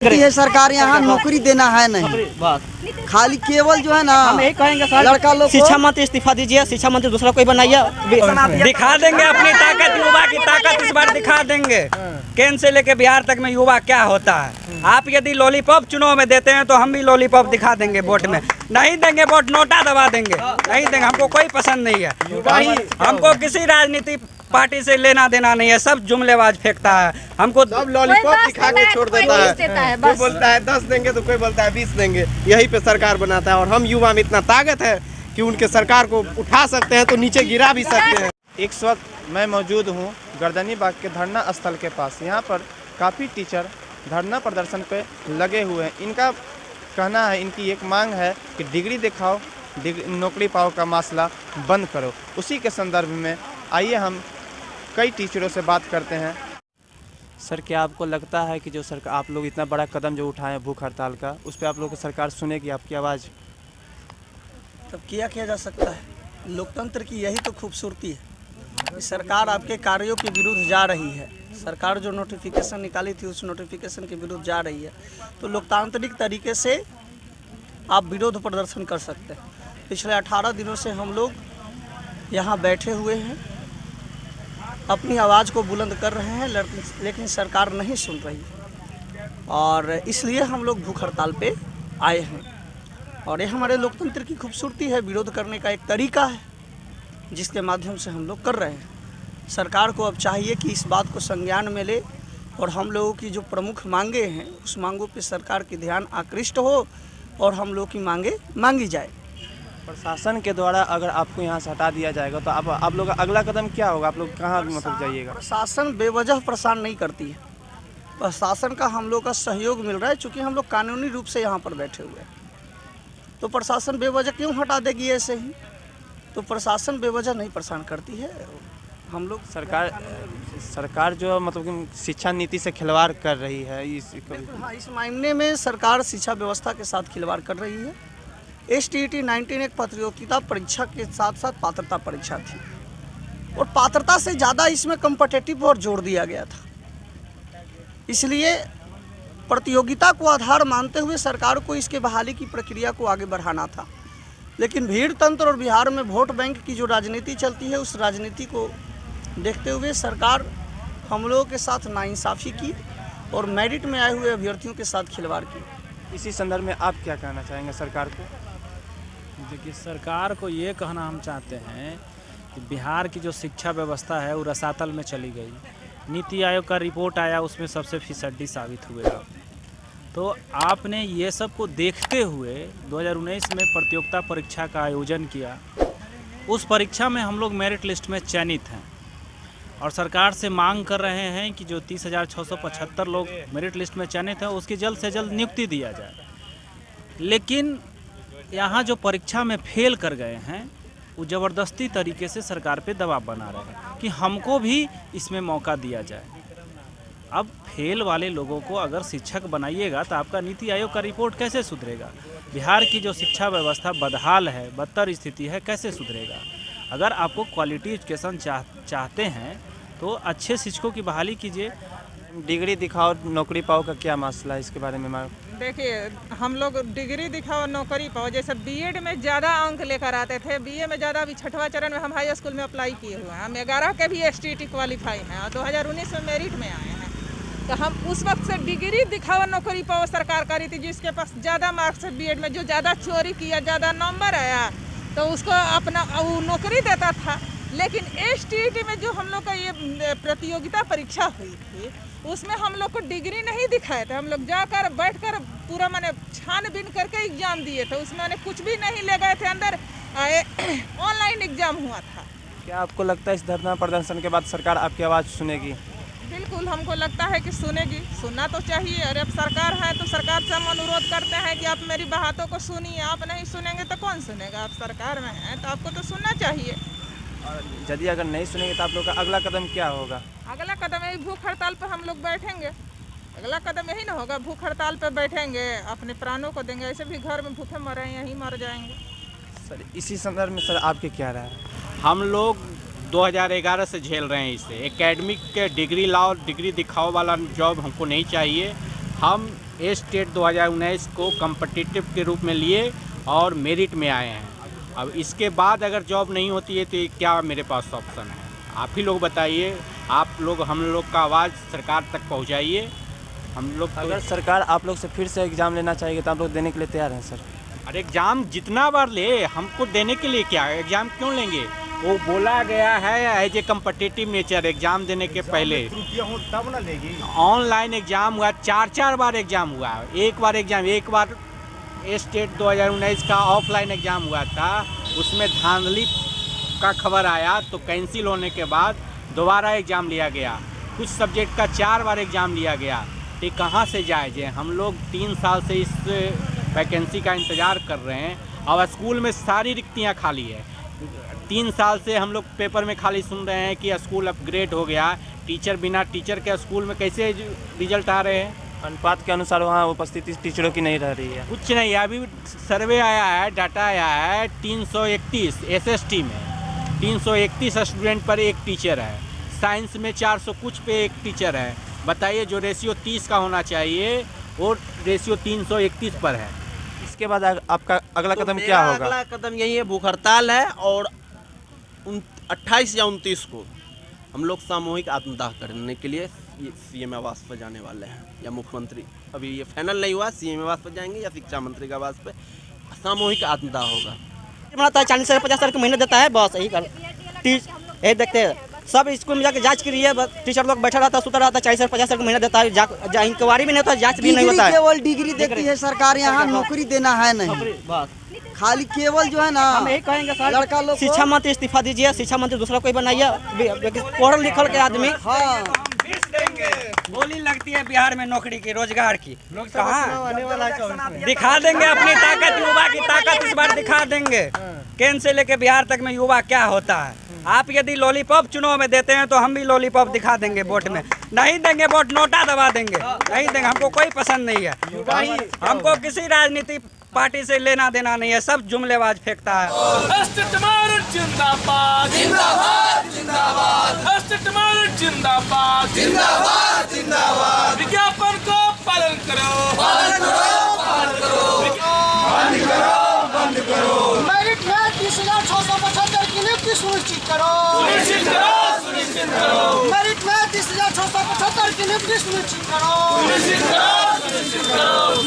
है सरकार यहाँ नौकरी देना है नहीं, बस खाली केवल जो है ना हम यही कहेंगे सर, लड़का लोग शिक्षा मंत्री इस्तीफा दीजिए, शिक्षा मंत्री दूसरा कोई बनाइए। दिखा देंगे अपनी ताकत, युवा की ताकत इस बार दिखा देंगे। केंद्र से लेके बिहार तक में युवा क्या होता है। आप यदि लॉलीपॉप चुनाव में देते हैं तो हम भी लॉलीपॉप दिखा देंगे वोट में। नहीं देंगे वोट, नोटा दबा देंगे। नहीं देंगे, हमको कोई पसंद नहीं है। हमको किसी राजनीति पार्टी से लेना देना नहीं है, सब जुमलेबाज फेंकता है। हमको सब लॉलीपॉप दिखा के छोड़ देता है। कोई बोलता है 10 देंगे तो कोई बोलता है 20 देंगे। यही पे सरकार बनाता है और हम युवा में इतना ताकत है कि उनके सरकार को उठा सकते हैं तो नीचे गिरा भी सकते हैं। इस वक्त मैं मौजूद हूँ गर्दनी बाग के धरना स्थल के पास। यहाँ पर काफ़ी टीचर धरना प्रदर्शन पे लगे हुए हैं। इनका कहना है, इनकी एक मांग है कि डिग्री दिखाओ, नौकरी पाओ का मसला बंद करो। उसी के संदर्भ में आइए हम कई टीचरों से बात करते हैं। सर, क्या आपको लगता है कि जो सरकार आप लोग इतना बड़ा कदम जो उठाए हैं भूख हड़ताल का, उस पर आप लोग की सरकार सुनेगी आपकी आवाज़? तब किया जा सकता है। लोकतंत्र की यही तो खूबसूरती है कि सरकार आपके कार्यों के विरुद्ध जा रही है। सरकार जो नोटिफिकेशन निकाली थी उस नोटिफिकेशन के विरुद्ध जा रही है, तो लोकतांत्रिक तरीके से आप विरोध प्रदर्शन कर सकते हैं। पिछले 18 दिनों से हम लोग यहाँ बैठे हुए हैं, अपनी आवाज़ को बुलंद कर रहे हैं, लेकिन सरकार नहीं सुन रही और इसलिए हम लोग भूख हड़ताल पे आए हैं। और ये हमारे लोकतंत्र की खूबसूरती है, विरोध करने का एक तरीका है जिसके माध्यम से हम लोग कर रहे हैं। सरकार को अब चाहिए कि इस बात को संज्ञान में ले और हम लोगों की जो प्रमुख मांगे हैं उस मांगों पे सरकार की ध्यान आकृष्ट हो और हम लोगों की मांगे मांगी जाए। प्रशासन के द्वारा अगर आपको यहाँ से हटा दिया जाएगा तो आप लोग का अगला कदम क्या होगा? आप लोग कहाँ मतलब जाइएगा? प्रशासन बेवजह परेशान नहीं करती है। प्रशासन का हम लोग का सहयोग मिल रहा है, चूँकि हम लोग कानूनी रूप से यहाँ पर बैठे हुए हैं। तो प्रशासन बेवजह क्यों हटा देगी ऐसे ही? तो प्रशासन बेवजह नहीं परेशान करती है। हम लोग सरकार जो मतलब कि शिक्षा नीति से खिलवाड़ कर रही है इस मायने में सरकार शिक्षा व्यवस्था के साथ खिलवाड़ कर रही है। STET 19 एक प्रतियोगिता परीक्षा के साथ साथ पात्रता परीक्षा थी और पात्रता से ज़्यादा इसमें कॉम्पिटिटिव और जोड़ दिया गया था। इसलिए प्रतियोगिता को आधार मानते हुए सरकार को इसके बहाली की प्रक्रिया को आगे बढ़ाना था, लेकिन भीड़ तंत्र और बिहार में वोट बैंक की जो राजनीति चलती है उस राजनीति को देखते हुए सरकार हम लोगों के साथ नाइंसाफ़ी की और मेरिट में आए हुए अभ्यर्थियों के साथ खिलवाड़ की। इसी संदर्भ में आप क्या कहना चाहेंगे सरकार को? देखिए, सरकार को ये कहना हम चाहते हैं कि बिहार की जो शिक्षा व्यवस्था है वो रसातल में चली गई। नीति आयोग का रिपोर्ट आया, उसमें सबसे फिसड्डी साबित हुए। तो आपने ये सब को देखते हुए 2019 में प्रतियोगिता परीक्षा का आयोजन किया। उस परीक्षा में हम लोग मेरिट लिस्ट में चयनित हैं और सरकार से मांग कर रहे हैं कि जो 30,675 लोग मेरिट लिस्ट में चयनित हैं उसकी जल्द से जल्द नियुक्ति दिया जाए। लेकिन यहाँ जो परीक्षा में फेल कर गए हैं वो ज़बरदस्ती तरीके से सरकार पे दबाव बना रहे हैं कि हमको भी इसमें मौका दिया जाए। अब फेल वाले लोगों को अगर शिक्षक बनाइएगा तो आपका नीति आयोग का रिपोर्ट कैसे सुधरेगा? बिहार की जो शिक्षा व्यवस्था बदहाल है, बदतर स्थिति है, कैसे सुधरेगा? अगर आपको क्वालिटी एजुकेशन चाहते हैं तो अच्छे शिक्षकों की बहाली कीजिए। डिग्री दिखाओ नौकरी पाओ का क्या मसला है, इसके बारे में? देखिए, हम लोग डिग्री दिखाओ नौकरी पाओ, जैसे बीएड में ज़्यादा अंक लेकर आते थे, बीए में ज़्यादा, अभी 6वां चरण में हम हाई स्कूल में अप्लाई किए हुए हैं। हम 11 के भी STET क्वालिफाई हैं और 2019 में मेरिट में आए हैं। तो हम उस वक्त से डिग्री दिखाओ नौकरी पाओ सरकार करी थी। जिसके पास ज़्यादा मार्क्स है बीएड में, जो ज़्यादा चोरी किया, ज़्यादा नंबर आया, तो उसको अपना वो नौकरी देता था। लेकिन STET में जो हम लोग का ये प्रतियोगिता परीक्षा हुई थी उसमें हम लोग को डिग्री नहीं दिखाए थे। हम लोग जाकर बैठकर पूरा मैंने छानबीन करके एग्ज़ाम दिए थे। उसमें मैंने कुछ भी नहीं ले गए थे अंदर, ऑनलाइन एग्ज़ाम हुआ था। क्या आपको लगता है इस धरना प्रदर्शन के बाद सरकार आपकी आवाज़ सुनेगी? बिल्कुल, हमको लगता है कि सुनेगी। सुनना तो चाहिए। अरे अब सरकार है तो सरकार से हम अनुरोध करते हैं कि आप मेरी बातों को सुनिए। आप नहीं सुनेंगे तो कौन सुनेगा? आप सरकार में हैं तो आपको तो सुनना चाहिए। और यदि अगर नहीं सुनेंगे तो आप लोग का अगला कदम क्या होगा? अगला कदम यही भूख हड़ताल पर हम लोग बैठेंगे। अगला कदम यही ना होगा, भूख हड़ताल पर बैठेंगे, अपने प्राणों को देंगे। ऐसे भी घर में भूखे मर रहे हैं, यहीं मर जाएंगे। सर, इसी संदर्भ में सर आपके क्या राय है? हम लोग 2011 से झेल रहे हैं इसे। एकेडमिक के डिग्री लाओ, डिग्री दिखाओ वाला जॉब हमको नहीं चाहिए। हम स्टेट 2019 को कम्पिटिटिव के रूप में लिए और मेरिट में आए हैं। अब इसके बाद अगर जॉब नहीं होती है तो क्या मेरे पास ऑप्शन है? आप ही लोग बताइए, आप लोग हम लोग का आवाज़ सरकार तक पहुंचाइए। हम लोग अगर सरकार आप लोग से फिर से एग्ज़ाम लेना चाहेगी तो आप लोग देने के लिए तैयार हैं सर? अरे एग्ज़ाम जितना बार ले, हमको देने के लिए क्या है, एग्ज़ाम क्यों लेंगे? वो बोला गया है as a competitive nature, exam देने के पहले तब ना लेगी। ऑनलाइन एग्ज़ाम हुआ, 4 बार एग्ज़ाम हुआ। एक बार स्टेट 2019 का ऑफलाइन एग्ज़ाम हुआ था, उसमें धांधली का खबर आया तो कैंसिल होने के बाद दोबारा एग्ज़ाम लिया गया। कुछ सब्जेक्ट का 4 बार एग्ज़ाम लिया गया। ये कहाँ से जायज़ है? हम लोग 3 साल से इस वैकेंसी का इंतज़ार कर रहे हैं और स्कूल में सारी रिक्तियाँ खाली है। 3 साल से हम लोग पेपर में खाली सुन रहे हैं कि स्कूल अपग्रेड हो गया। टीचर, बिना टीचर के स्कूल में कैसे रिजल्ट आ रहे हैं? अनुपात के अनुसार वहाँ उपस्थिति टीचरों की नहीं रह रही है। कुछ नहीं, अभी सर्वे आया है, डाटा आया है 331 SST में 331 स्टूडेंट पर एक टीचर है। साइंस में 400 कुछ पे एक टीचर है। बताइए, जो रेशियो 30 का होना चाहिए वो रेशियो 331 पर है। इसके बाद आपका अगला कदम क्या होगा? अगला कदम यही है, भूख हड़ताल है और 28 या 29 को हम लोग सामूहिक आत्मदाह करने के लिए CM आवास पर जाने वाले हैं, या मुख्यमंत्री, अभी ये फाइनल नहीं हुआ, CM आवास पर जाएंगे या शिक्षा मंत्री के आवास पर सामूहिक आत्मदाह होगा। बनाता है 40 से 50 हज़ार का महीना देता है, बस यही देखते हैं। सब स्कूल में जाकर जांच करिए, टीचर लोग बैठा रहता है, सुता रहता है, 40 से 50 हज़ार का महीना देता है। इंक्वायरी भी नहीं होता, जांच भी नहीं होता है। केवल डिग्री देती है सरकार, यहाँ नौकरी देना है नहीं, बस खाली केवल जो है ना, हम यही कहेंगे सर, लड़का लोग शिक्षा मंत्री इस्तीफा दीजिए, शिक्षा मंत्री दूसरा कोई बनाइए, पढ़ल लिखल के आदमी। हाँ, बोली लगती है बिहार में नौकरी की, रोजगार की, कहाँ दिखा देंगे अपनी ताकत, युवा की ताकत इस बार दिखा देंगे। केंद्र से लेके बिहार तक में युवा क्या होता है। आप यदि लॉलीपॉप चुनाव में देते हैं तो हम भी लॉलीपॉप दिखा देंगे वोट में। नहीं देंगे वोट, नोटा दबा देंगे, नहीं देंगे, हमको कोई पसंद नहीं है। हमको किसी राजनीति पार्टी से लेना देना नहीं है, सब जुमलेबाज फेंकता है। जिंदाबाद जिंदाबाद जिंदाबाद जिंदाबाद जिंदाबाद जिंदाबाद। विज्ञापन को पालन करो, पालन करो, पालन करो, बंद करो, बंद करो। मेरिट में 30,675 की नियुक्ति सुनिश्चित करो, सुनिश्चित करो, सुनिश्चित करो। मेरिट में 30,675 की नियुक्ति सुनिश्चित करो, सुनिश्चित करो, सुनिश्चित करो।